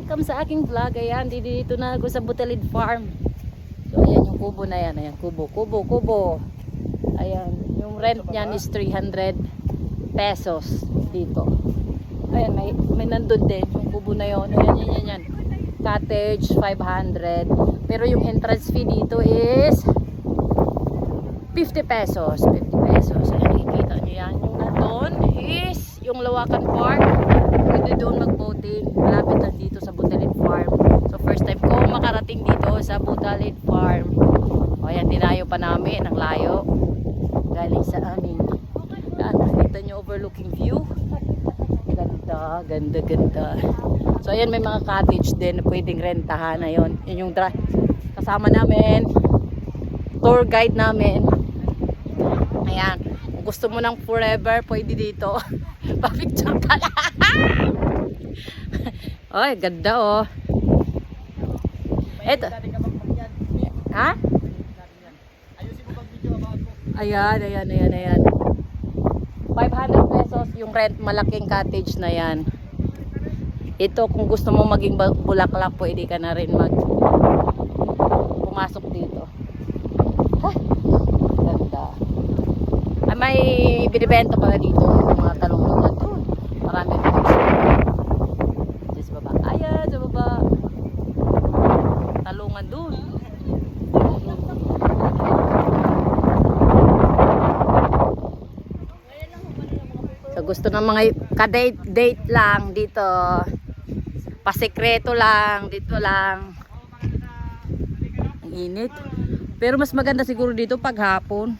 welcome sa aking vlog. Ayan, dito na ako sa Butalid Farm. So ayan yung kubo na yan. Ayan, kubo. Ayan, yung rent niyan is 300 pesos dito. Ayan, may nandun din yung kubo na yon. Ayan. Cottage 500. Pero yung entrance fee dito is 50 pesos. 50 pesos. Ayan, nakikita nyo yan. Yung nandun is yung Lawakan Park. Pwede doon mag-boating. Malapit lang dito sa Butalid Farm. So first time ko makarating dito sa Butalid Farm. O ayan, dinayo pa namin ang layo. Galing sa amin. Nakita nyo overlooking view. Ganda. So ayan, may mga cottage din na pwedeng rentahan. Ayun, yun yung kasama namin. Tour guide namin. Ayan, kung gusto mo ng forever, pwede dito. Pa-picture ka lang. Oy, ganda oh. Eto. Ha? Ayan. 500 pesos yung rent, malaking cottage na yan. Ito, kung gusto mo maging bulaklak, pwede ka na rin pumasok dito. Ha? Ganda. Ay, may binibenta pala dito yung mga talong na ito. Marami dito. Sa baba. Ayan, sa baba. Talungan doon. So gusto ng mga ka-date lang dito. Pasekreto lang, dito lang. Ang init. Pero mas maganda siguro dito pag hapon.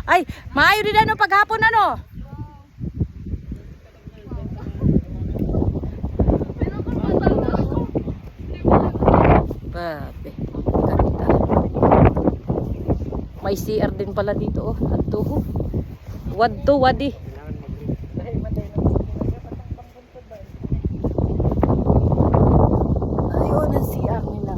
Ay, maayo din ano pag hapon ano? Babe, ganda. May CR din pala dito oh. Adto. Wadi. Ayun ang CR nila.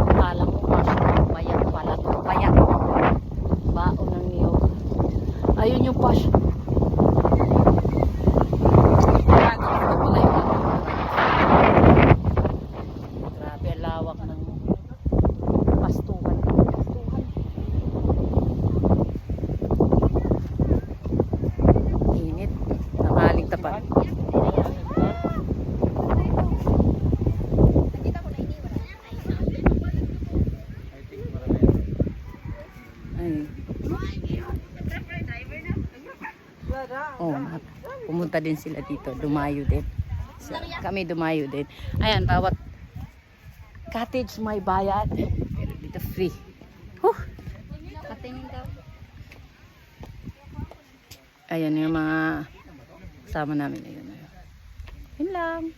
Akala mo payat pala to. Payat. Baon ng niyog. Ayun yung pash. Grabe ang lawak ng pastuhan. Init. Nakaling tapat. Ay. Oh, pumunta din sila dito. Dumayo din. So, kami dumayo din. Ayan, bawat cottage may bayad. Pero dito free. Ayan yung mga kasama namin. Ayun lang.